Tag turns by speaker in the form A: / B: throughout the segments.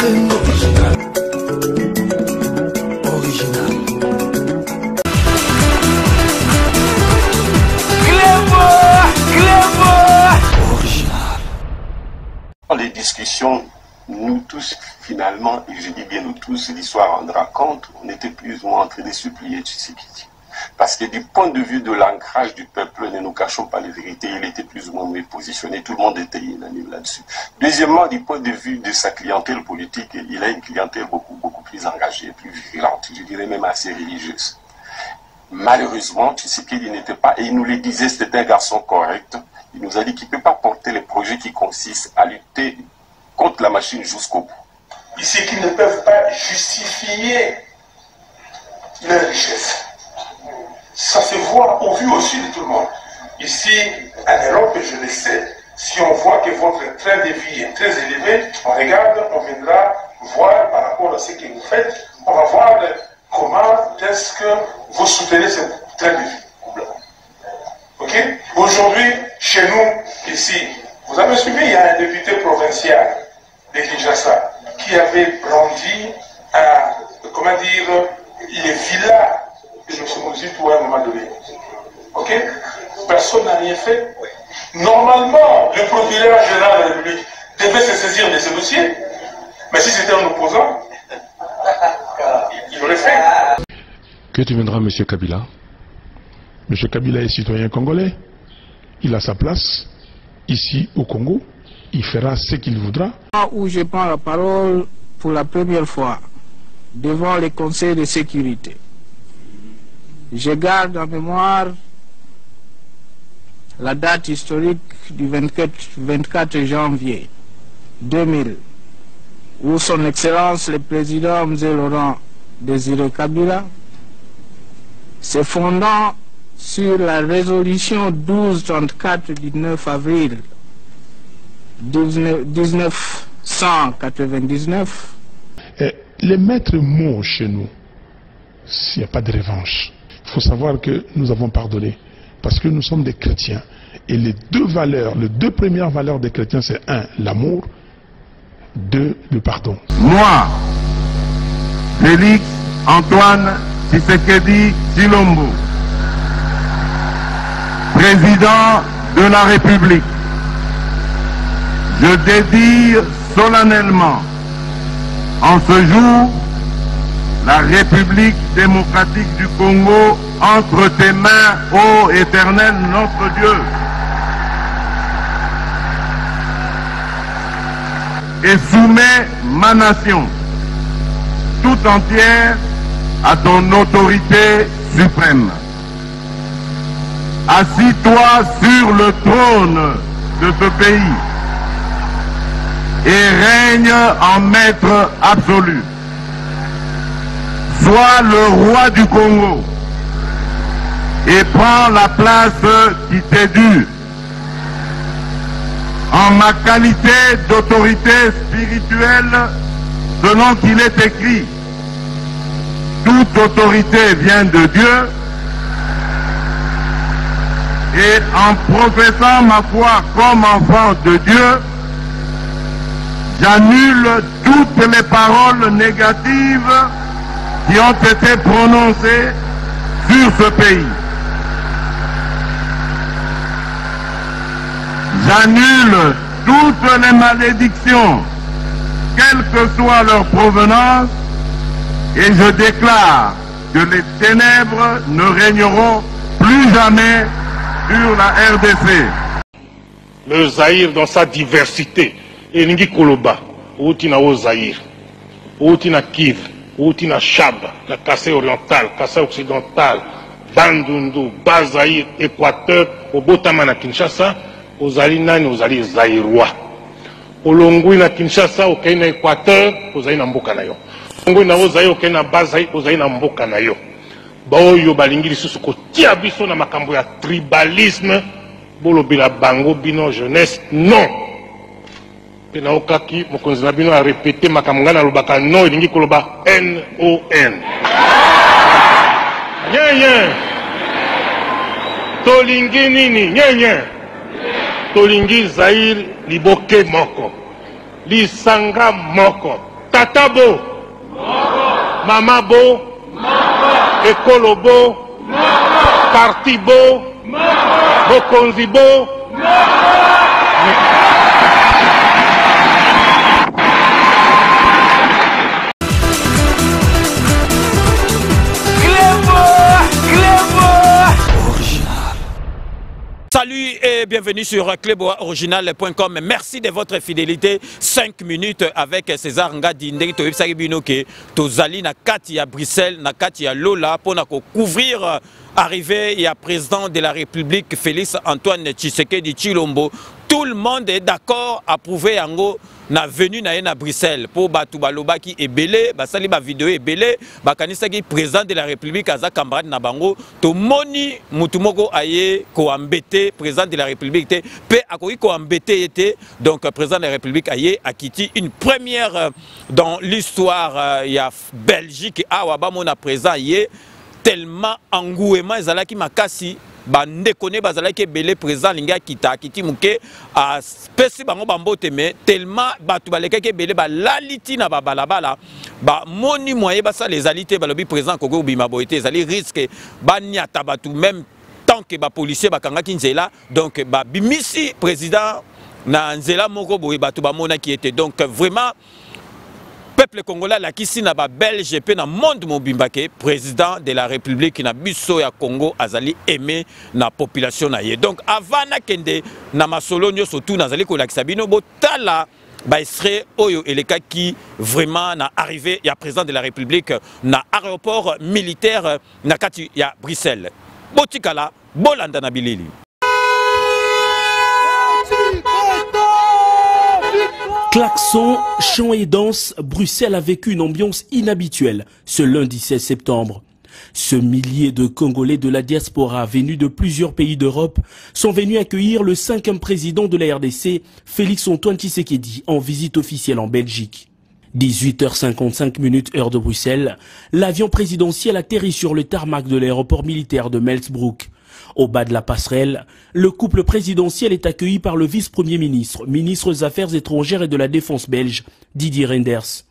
A: Original. Original. Original.
B: Dans les discussions, nous tous, finalement, et je dis bien nous tous, l'histoire rendra compte, on était plus ou moins en train de supplier Tshisekedi. Parce que du point de vue de l'ancrage du peuple, ne nous cachons pas les vérités, il était plus ou moins mieux positionné, tout le monde était unanime là-dessus. Deuxièmement, du point de vue de sa clientèle politique, il a une clientèle beaucoup plus engagée, plus virulente, je dirais même assez religieuse. Malheureusement, Tshisekedi n'était pas, et il nous le disait, c'était un garçon correct, il nous a dit qu'il ne peut pas porter les projets qui consistent à lutter contre la machine jusqu'au bout.
C: Ici, qu'ils ne peuvent pas justifier leur richesse. Ça se voit au vu aussi de tout le monde. Ici, en Europe, je le sais, si on voit que votre train de vie est très élevé, on regarde, on viendra voir par rapport à ce que vous faites, on va voir comment est-ce que vous soutenez ce train de vie. Ok? Aujourd'hui, chez nous, ici, vous avez suivi, il y a un député provincial de Kinshasa qui avait brandi comment dire, les villas de M. à un moment donné. Ok? Personne n'a rien fait. Normalement, le procureur général de la République devait se saisir de ce dossier. Mais si c'était un opposant, il l'aurait fait.
D: Que deviendra M. Kabila? M. Kabila est citoyen congolais. Il a sa place ici au Congo. Il fera ce qu'il voudra.
E: Où je prends la parole pour la première fois devant les conseils de sécurité, je garde en mémoire la date historique du 24 janvier 2000, où son Excellence le Président M. Laurent Désiré Kabila, se fondant sur la résolution 1234 du 9 avril 1999.
D: Les maîtres mots chez nous, s'il n'y a pas de revanche, il faut savoir que nous avons pardonné. Parce que nous sommes des chrétiens. Et les deux premières valeurs des chrétiens, c'est 1, l'amour, 2, le pardon.
F: Moi, Félix Antoine Tshisekedi Tshilombo, président de la République, je dédie solennellement en ce jour la République démocratique du Congo entre tes mains, ô Éternel notre Dieu. Et soumets ma nation tout entière à ton autorité suprême. Assis-toi sur le trône de ce pays et règne en maître absolu. Sois le roi du Congo et prends la place qui t'est due. En ma qualité d'autorité spirituelle, selon qu'il est écrit, toute autorité vient de Dieu, et en professant ma foi comme enfant de Dieu, j'annule toutes les paroles négatives qui ont été prononcées sur ce pays. J'annule toutes les malédictions, quelle que soit leur provenance, et je déclare que les ténèbres ne régneront plus jamais sur la RDC.
C: Le Zaïre dans sa diversité, Elingi Koloba, Outina au Zaïre, Outina Kiv, Outina Chab, la Kassai orientale, Kassai occidentale, Bandundu, Bazaïr, Équateur, au Botamana Kinshasa, aux Alinani, aux Ali Zaïrois. Au Longui na Kinshasa, au Kenya Équateur, aux Aïna Mbokanayo. Longui na Ozaï, au Kenya Bazaï, aux Aïna Mbokanayo. Baoyo Balingiri Susuko, Tiabiso na makambo ya tribalisme, Bolobila Bango, Bino jeunesse, non. Pena okaki, mokonzi na bino a répété makambo na lobaka non, Elingi Koloba N-O-N. Nyenye. Tolingi nini, nyenye. Tolingi Zaïre liboke moko. Lisanga moko.
F: Tata Bo, Mama Bo, Ekolo Bo, Parti Bo, Bokonzi Bo.
G: Salut et bienvenue sur clebooriginal.com. Merci de votre fidélité. 5 minutes avec César Ngadi. Tozali na kati à Bruxelles, na kati à Lola pour couvrir arrivée et à président de la République Félix Antoine Tshisekedi Tshilombo. Tout le monde est d'accord à prouver Yango na venu na Bruxelles pour batu baloba ki ebele basali ba vidéo ebele bakanisa ki président de la République aza camarade na bango to moni mutu moko aye ko embêter président de la République te pe akoki ko embêter était donc président de la République aye akiti une première dans l'histoire ya Belgique awa ba mona président aye tellement engouement ezalaki makasi bandekone bazalaki ebele président linga kita kiti muke a pesi bango bambote me tellement batu balekaki ebele balaliti na babalabala ba moni moye basa les alités balobi président Kogo bima boite ezali risque banyata batu même tant que ba policier bakangaki nzela donc ba bimisi président na nzela moko boye batu ba mona qui était donc vraiment peuple congolais la kisi na ba belge pe na monde mobimbake président de la République na biso ya Congo azali aimé na population na ye donc avant na kende na masolo nyoso tout nazali ko lakisa bino botala ba extrait oyo eleka ki vraiment na arrivé ya président de la République na aéroport militaire na kati ya Bruxelles botikala bolanda na bilili.
H: Klaxons, chants et danses, Bruxelles a vécu une ambiance inhabituelle ce lundi 16 septembre. Ce millier de Congolais de la diaspora venus de plusieurs pays d'Europe sont venus accueillir le 5e président de la RDC, Félix Antoine Tshisekedi, en visite officielle en Belgique. 18h55 heure de Bruxelles, l'avion présidentiel atterrit sur le tarmac de l'aéroport militaire de Melsbroek. Au bas de la passerelle, le couple présidentiel est accueilli par le vice-premier ministre, ministre des Affaires étrangères et de la Défense belge, Didier Reynders.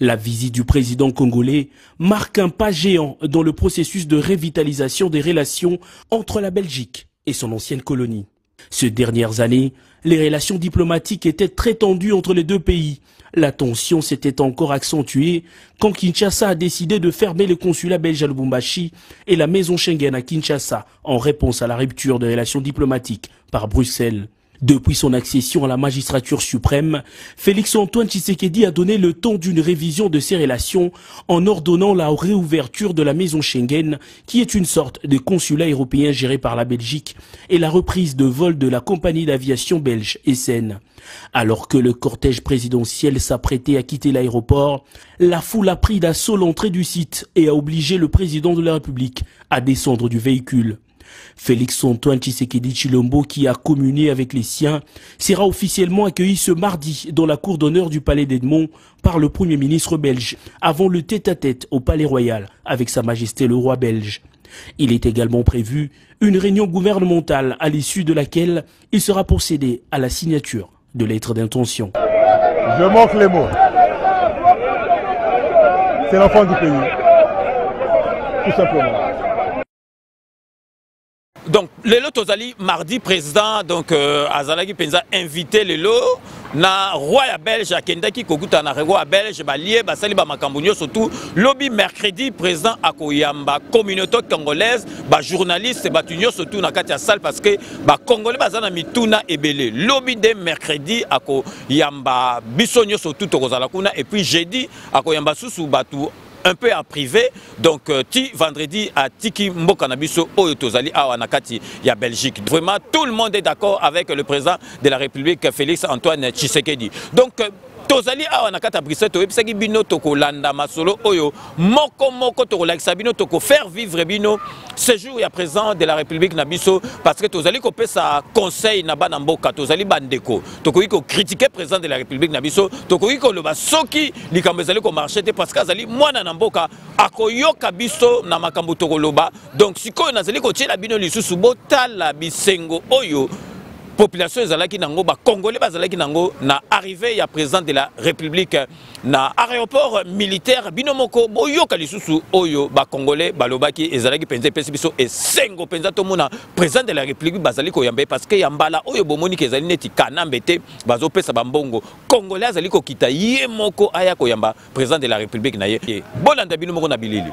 H: La visite du président congolais marque un pas géant dans le processus de revitalisation des relations entre la Belgique et son ancienne colonie. Ces dernières années, les relations diplomatiques étaient très tendues entre les deux pays. La tension s'était encore accentuée quand Kinshasa a décidé de fermer le consulat belge à Lubumbashi et la maison Schengen à Kinshasa en réponse à la rupture des relations diplomatiques par Bruxelles. Depuis son accession à la magistrature suprême, Félix Antoine Tshisekedi a donné le temps d'une révision de ses relations en ordonnant la réouverture de la maison Schengen, qui est une sorte de consulat européen géré par la Belgique, et la reprise de vol de la compagnie d'aviation belge SN. Alors que le cortège présidentiel s'apprêtait à quitter l'aéroport, la foule a pris d'assaut l'entrée du site et a obligé le président de la République à descendre du véhicule. Félix Antoine Tshisekedi Tshilombo, qui a communié avec les siens, sera officiellement accueilli ce mardi dans la cour d'honneur du palais d'Edmond par le Premier ministre belge, avant le tête-à-tête au palais royal avec Sa Majesté le roi belge. Il est également prévu une réunion gouvernementale à l'issue de laquelle il sera procédé à la signature de lettres d'intention.
I: Je manque les mots. C'est l'enfant du pays. Tout simplement.
G: Donc, Lelo Tozali, mardi, président, donc, Azalaki Penza invité Lelo, na roi belge, à Kendaki, Koguta, na roi belge, Balie, Basali, Bamakambunyo, surtout, lobby mercredi, président Akoyamba, communauté congolaise, journaliste, Batunyo, surtout, na Katia Sal, parce que, Congolais, Bazana Mituna et Belé. Lobby de mercredi, Akoyamba, Bissonyo, surtout, Tokozalakuna, et puis jeudi, Akoyamba Soussou, Batou, un peu en privé, donc vendredi à Tiki Mbokanabiso Oyo Tozali à Nakati, il y a Belgique. Vraiment, tout le monde est d'accord avec le président de la République, Félix Antoine Tshisekedi. Donc, Tozali awa nakata Bruxelles to ebisaki bino toko landa masolo oyo moko toko lakisa bino toko faire vivre bino ce jour ya président de la République na biso parce que tozali ko pesa conseil na bana mboka tozali bandeko toko ko critiquer président de la République na biso toko ko loba soki likambo ezali ko marcher te parce que azali mwana na mboka akoyoka biso na makambo toko loba donc sikoyo nazali ko tiela bino lisusu botala bisengo oyo population ezalaki nango ba congolais bazalaki nango na arrivée ya président de la République na aéroport militaire binomoko boyoka lisusu oyo ba congolais balobaki ezalaki penza pesi biso esengo penza to mona président de la République bazali ko yambe parce que yambala oyo bomoni ke ezali neti kanambe te bazo pesa bambongo congolais azali ko kita ye moko aya ko yamba président de la République na ye bolanda binomoko na bilili.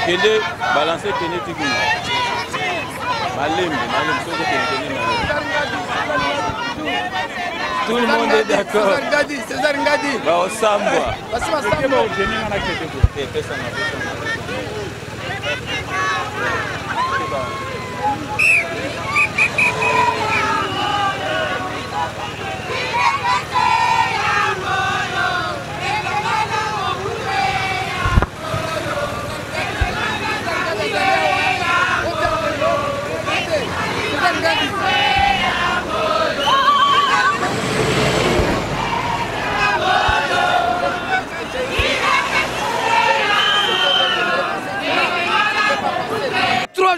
G: Kende balancer kende tikuna malembe soko kende tout le monde est d'accord. César Ngadi ba osambwa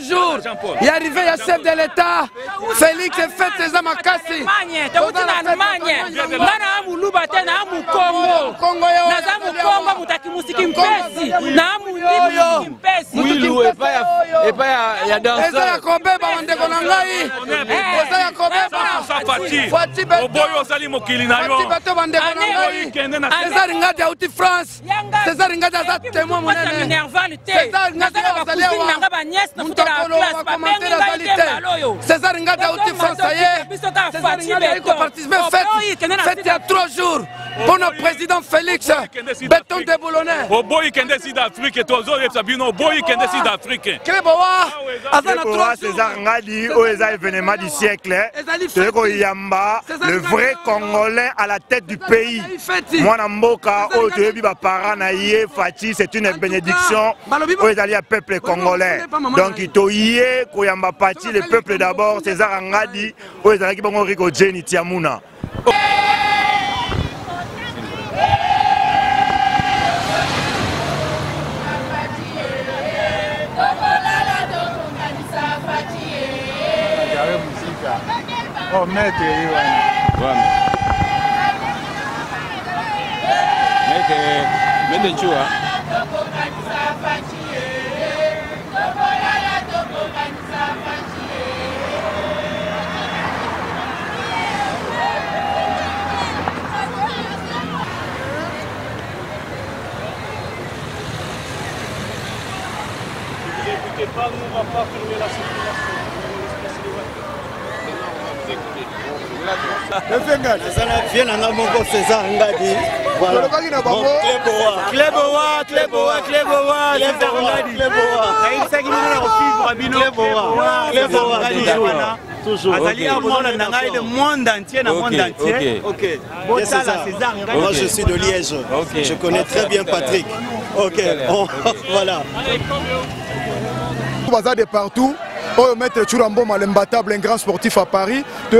J: jours, il est arrivé, il y a chef de l'État, Félix fait ses amakasi. César Ngada outi français. César Ngada a participé fête il y a 3 jours pour notre président Félix Béton de Boulonnais.
K: Au boy qui est d'Afrique et tous autres Sabino boy qui est d'Afrique.
J: Cléboa
L: César Ngadi au événement du siècle. Yamba le vrai Congolais à la tête du pays. Moi Namboka au début Paranaïe Fati c'est une bénédiction aux alliés peuple congolais. Donc il toye Koyamba Pati le peuple d'abord César Ngadi aux alliés Bango Rico Jenny Tiamuna.
M: Oh, maître,
G: Mettez Chua.
K: Ne vous écoutez pas, nous on va pas fermer la circulation.
N: César Ngadi. Voilà. Moi je suis de Liège. Je connais très bien Patrick. Ok, voilà.
O: De partout. Oh, maître Churambo Malembatable, un grand sportif à Paris. Il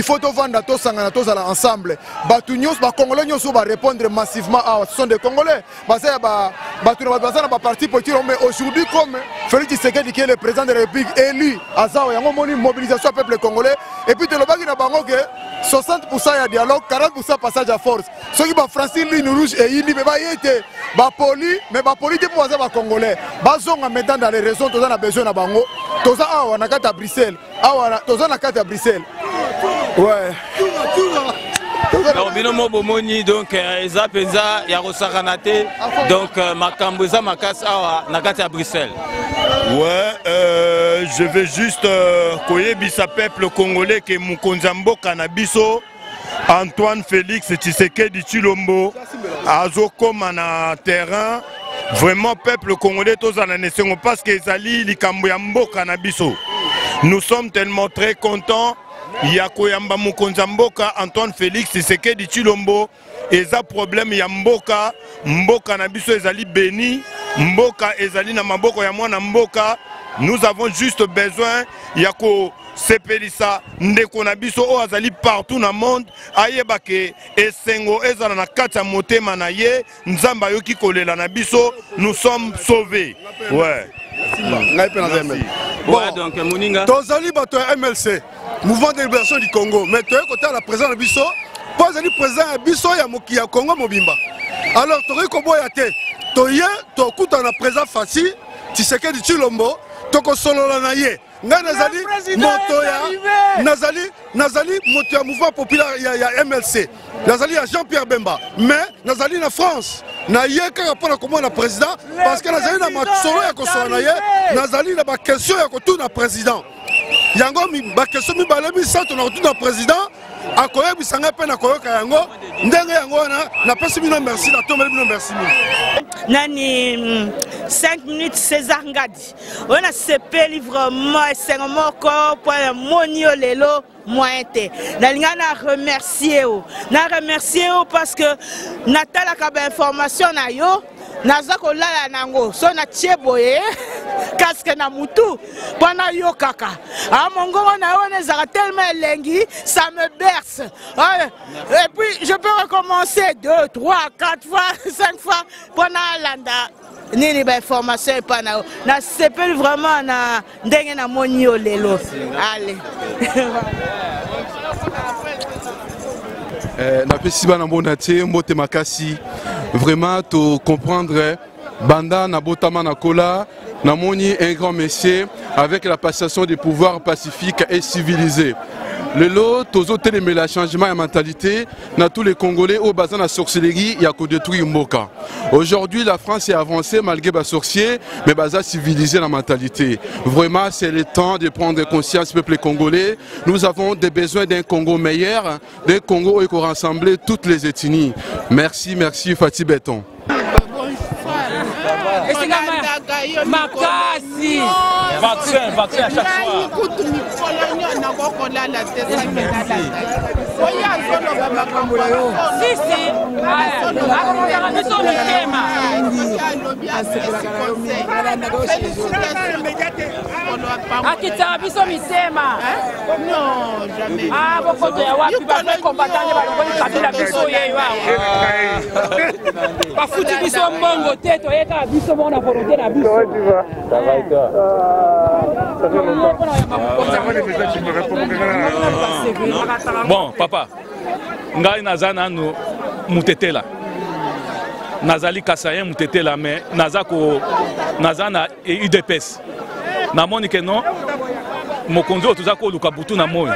O: faut vendre tous ensemble. Batunios, Congolais, va répondre massivement à ce sont des Congolais. Parti politique, mais aujourd'hui, comme Félix Tshisekedi qui est le président de la République élu, à Zao, il y a une mobilisation du peuple congolais. Et puis, 60% de dialogue, 40% passage à force. Ceux qui sont Francine, ligne rouge et il été poli, mais poli pour les Congolais. Bazon en mettant dans les raisons, tous on a besoin de Bango. Tous on a carte à Bruxelles. Tous on a carte à Bruxelles. Ouais.
G: Donc, binomo bomoni donc eza penza ya rosaranate donc makamboza makas awa nakati à Bruxelles.
L: Ouais, je veux juste koyebisa peuple congolais que Mukonzambo Kanabiso Antoine Félix Tshisekedi Tshilombo azokoma na terrain. Vraiment peuple congolais tous en nation parce que ezali likambo ya mboka na biso. Nous sommes tellement très contents. Ya koyamba mokonza mboka Antoine Félix Tshisekedi Tshilombo eza problème ya mboka na biso ezali béni mboka ezali na maboko ya mwana mboka. Nous avons juste besoin ya ko sepelisa ndeko na biso o azali partout na monde ayeba ke esengo ezala na kati ya motema na ye nzamba yoki kolela na biso. Nous sommes sauvés. Ouais.
O: Bon, donc Moninga tozali bato ya MLC Mouvement de libération du Congo mais toye côté la président na biso po azali président ya biso ya moki ya Congo mobimba. Alors tokoki koboya te toye tokuta na président Fassi Tshisekedi Tshilombo tokosolola na ye ngai nazali moto ya mouvement populaire ya MLC nazali ya Jean-Pierre Bemba mais nazali na France na ye kaka mpona komona président parce que nazali na masolo ya kosola na ye nazali na bakestion ya kotuna président yango bakestion mibale misato na kotuna président akoyebisa ngai mpe nakoyoka yango ndenge yango wana napesi bino merci natomeli bino merci
P: nani 5 minutes César Ngadi on a sepeli vraiment esengo moko po moni lelo moyen te nalinga na remercier parce que natalaka ba information na yo naza kolala nango so na tieboye casque na mutu pona yo kaka mongongo na yo nezaka tellement elengi ça me berce et puis je peux recommencer 2, 3, 4 fois 5 fois pona landa nini ba information epa na yo na sepeli vraiment na ndenge na moni yo lelo allez
Q: napesi bana mbona te mbote makasi vraiment to comprendre banda na botama na kola namoni un grand monsieur avec la passation des pouvoirs pacifiques et civilisés. Le lot, tozo télémela changement de mentalité, na tous les Congolais au bazin la sorcellerie, il y a qu'au détruire Mboka. Aujourd'hui, la France est avancée malgré les sorciers, mais baza civilisé la mentalité. Vraiment, c'est le temps de prendre conscience, peuple congolais. Nous avons des besoins d'un Congo meilleur, d'un Congo où il faut rassembler toutes les ethnies. Merci, merci, Fatih Béton.
K: Makasi vaccin à chaque Bon, papa, ngai nazana no mutetela. Nazali kasayen mutetela mais nazana et UDPS. Namoni que non, mokonzo tuzako lukabutu na moyo.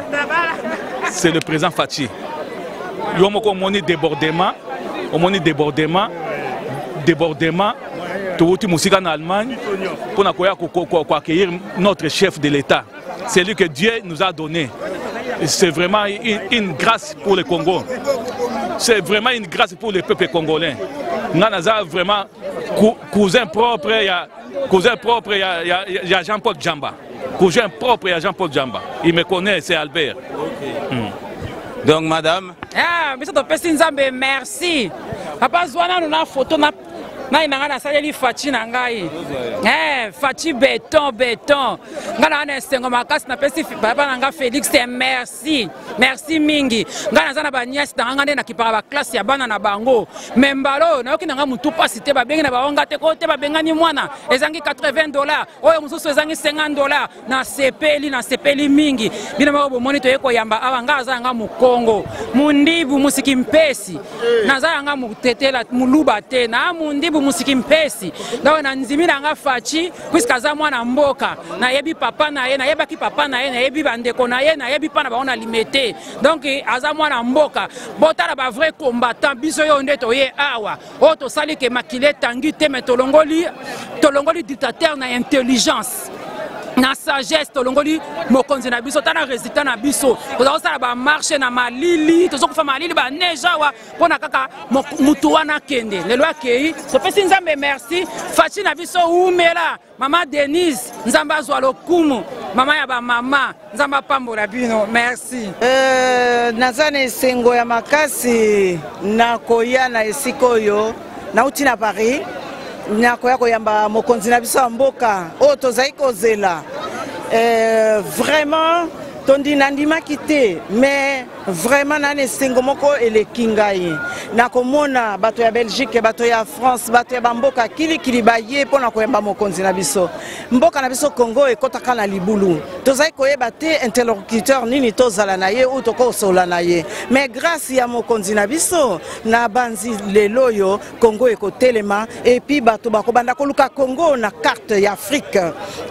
K: C'est le président Fachi. Yo moko moni débordement, tout musique en Allemagne pour accueillir notre chef de l'État. C'est lui que Dieu nous a donné. C'est vraiment une grâce pour le Congo. C'est vraiment une grâce pour le peuple congolais. Nous avons vraiment cousin propre, il y a Jean-Paul Djamba. Cousin propre, il y a Jean-Paul Djamba. Il me connaît, c'est Albert.
G: Donc, madame.
R: Merci. Papa Zouana, nous avons une photo. Na saleli Fachi na ngai Fachi béton ngana na sengo makasi na pesi papa na nga Félix merci mingi ngana zana ba niasi na ngane na kipara ba classe ya bana na bango membalo na yoki na nga mutu pasi te ba bengi na ba onga te ko te ba bengani mwana ezangi $80 oyo mususu ezangi $50 na sepeli mingi bina mako bomoni to yeko yamba awa nga za nga mukongo mundibu musiki mpesi na za nga mutetela muluba te na mundibu musiki mpesi donc na nzimi na nga Fachi puisque za mwana mboka na yebi papa na ye na yebaki papa na ye na yebi bandeko na ye na yebi pana ba ona limité donc aza mwana mboka botala ba vrai combattant biso yo nde to ye awa o to sali ke makile tangi te me tolongoli dictateur na intelligence na sagesse tolongoli mokonzi na biso tana résultat na biso toza kosala bamarche na malili toza kofa malili baneige awa mpona kaka mutu wana akende lelo akei topesi nzambe merci faci na biso umela mama Denise nzambe azwa lokumu mama ya bamama nzambe apambola bino merci.
P: Naza na esengo ya makasi nakoya na esika oyo nauti na Paris nakoya koyamba mokonzi na biso ya mboka oyo tozali kozela vraiment tondi nandimaki te mais vraiment nana esengo moko eleki ngai nakomona bato ya Belgique bato ya France bato ya bamboka kilikili baye mpona koyamba mokonzi na biso mboka na biso Congo ekotaka na libulu tozali koyeba te interlocuteur nini tozala na ye ou tokosola na ye mais grâce ya mokonzi na biso na banzi lelo oyo Congo ekotelema epi bato bakobanda koluka Congo na carte ya Afrique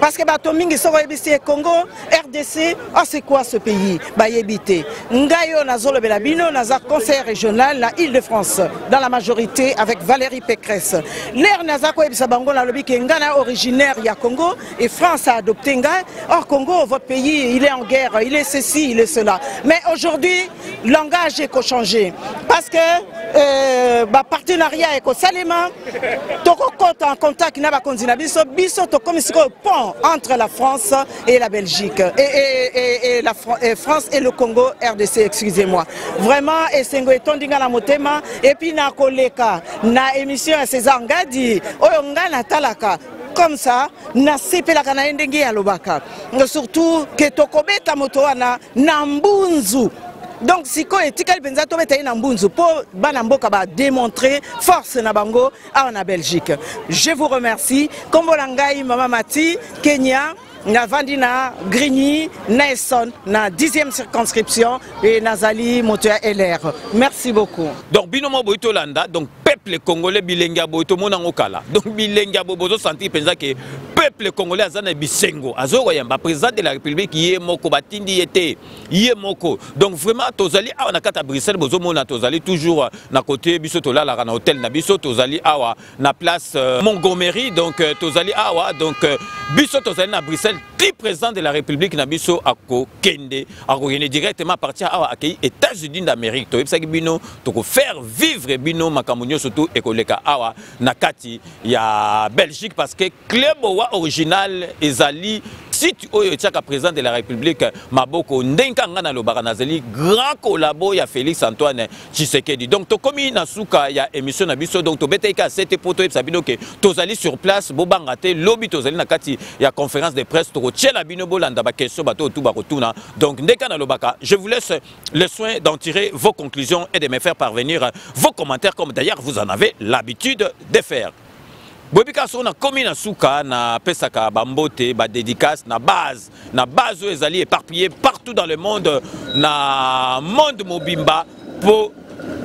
P: parce que bato mingi soko yebisi Congo RDC c'est quoi ce pays bayebi te ngai yo nazolobela bino naza conseil régional na Île-de-France dans la majorité avec Valérie Pécresse l'air naza koyebisa bango na lobi ke ngana originaire ya Congo et France a adopté ngai or Congo votre pays il est en guerre il est ceci il est cela mais aujourd'hui langage est changé parce que partenariat eko salema toko kota en contact na bakonzi na biso biso to comme pont entre la France et la Belgique et la France et le Congo RDC excusez-moi vraiment esengo etondinga na motema et puis na koleka na émission ya César Ngadi oyo ngana talaka comme ça na sepelaka na ndenge ya lobaka surtout que tokobeta moto wana na mbunzu. Donc si ko etikali penza to beta na mbunzu po bana mboka ba démontrer force na bango en Belgique. Je vous remercie. Kombola ngai mama Mati Kenya na vandi na Grigny Naeson na 10e circonscription et Nazali Motoya LR. Merci beaucoup.
G: Donc binomo boito landa donc peuple congolais bilenga boito mona ngokala. Donc bilenga bozo sentir penza que peuple congolais azana bisengo azoko yamba président de la République yé moko batindi yete yé moko. Donc vraiment tozali awa na kata Bruxelles bozo mona tozali toujours na côté biso tolala na hôtel na biso tozali awa na place Montgomery donc tozali awa donc biso tozali na Bruxelles le président de la République Nabiso Ako Kende a directement partir à États-Unis d'Amérique. Tu sais bino to faire vivre bino makamunyo surtout ekoleka awa nakati ya Belgique parce que club original ezali site oyo tiaka président de la République maboko ndenka ngana lo baranazeli grand collabo ya Félix Antoine Tshisekedi. Donc to komi na suka ya émission na biso donc to beteka c'était poto sabino ke tozali sur place bobangate lobby tozali nakati ya conférence de presse to tchela bino bolanda ba question bato tout ba retourna. Donc ndeka na lobaka je vous laisse le soin d'en tirer vos conclusions et de me faire parvenir vos commentaires comme d'ailleurs vous en avez l'habitude de faire. Bobika sona komi na suka na pesaka bambote ba dédicace na base oyo ezali éparpillé partout dans le monde na monde mobimba po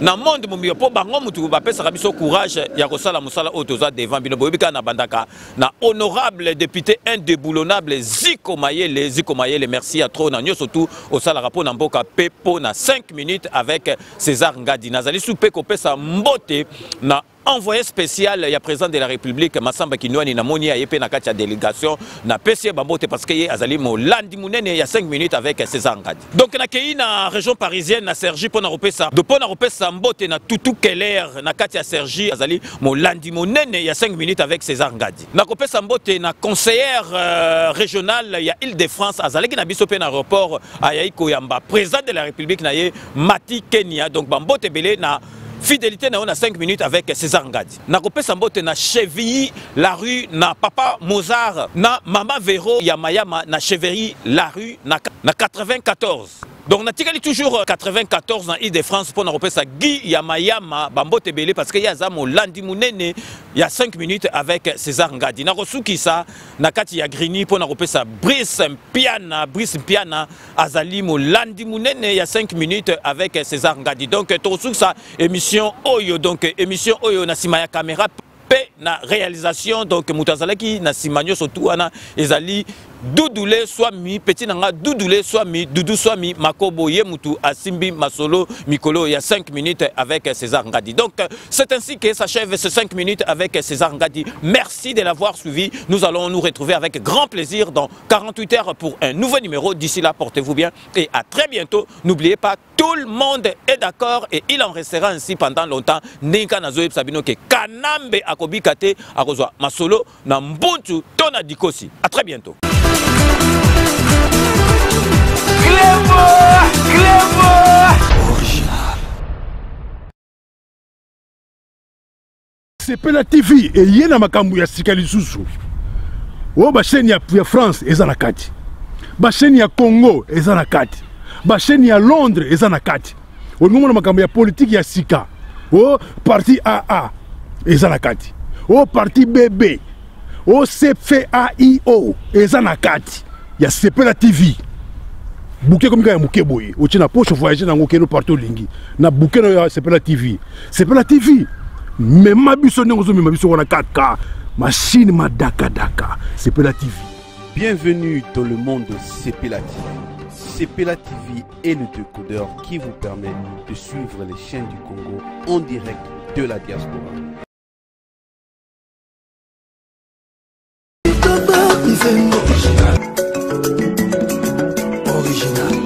G: na monde mobimba po bango mutu ba pesaka biso courage ya kosala musala otoza devant bino bobika na bandaka na honorable député indéboulonnable Ziko Mayele merci à trop na nyo surtout au sala rapport na mboka pepo na 5 minutes avec César Ngadi nazali soupe ko pesa mbote na envoyé spécial il y a président de la République Massamba Kinouani na moni ayepe na katia délégation na PC bambote parce que ye azali mo landi munene il y a 5 minutes avec César Ngadi. Donc na kei na région parisienne na Sergi pona repesa de pona repesa mbote na Toutou Keller na katia Sergi azali mo landi munene il y a 5 minutes avec César Ngadi. Na kopesa mbote na conseillère régionale il y a Île-de-France azali na biso pe na aéroport Ayaiko Yamba président de la République na ye Mati Kenya donc bambote belé na fidélité na 5 minutes avec César Ngadi. Na kopesa mbote na Chevilly la rue na Papa Mozart na Mama Véro Yamayama na Chevilly la rue na 94. Donc na tikali toujours 94 dans Île-de-France pour na repesa Guy Yamayama bambote belé parce que yaza mo landi munene il y a 5 minutes avec César Ngadi. Na rosuki sa na kati ya Grigny pour na repesa Brice Mpiana azali mo landi munene il y a 5 minutes avec César Ngadi. Donc to rosuki sa émission oyo na sima ya caméra pe na réalisation donc mutazalaki na simanyo surtout ana ezali Doudoulé Swami, Petit Nanga, Doudoulé Swami, Doudou Swami, Makobo Yemutu, Asimbi, Masolo, Mikolo, il y a 5 minutes avec César Ngadi. Donc, c'est ainsi que s'achève ces 5 minutes avec César Ngadi. Merci de l'avoir suivi. Nous allons nous retrouver avec grand plaisir dans 48 heures pour un nouveau numéro. D'ici là, portez-vous bien et à très bientôt. N'oubliez pas, tout le monde est d'accord et il en restera ainsi pendant longtemps. Ninka Nazoïb Sabino ke Kanambe Akobikate Akozwa Masolo Nambuntu Tona Dikosi. À très bientôt.
I: Sepela TV et yena makambu ya sikali susu. O ba chaîne ya France eza na kati. Ba chaîne ya Congo eza na kati. Ba chaîne ya Londres eza na kati. O ngomona makambu ya politique ya sika. O parti AA eza na kati. O parti BB. O CFAIO eza na kati. Ya Sepela TV. Bouquet comme ya muke boye. O tina poche voyager na ngokeno partout lingi. Na bouquet na Sepela TV. Sepela TV. Mais ma biso n'engozo mais ma biso wana 4K. Machine ma daka. Sepela TV.
S: Bienvenue dans le monde de Sepela TV. Sepela TV est le décodeur qui vous permet de suivre les chaînes du Congo en direct de la diaspora.
A: Original.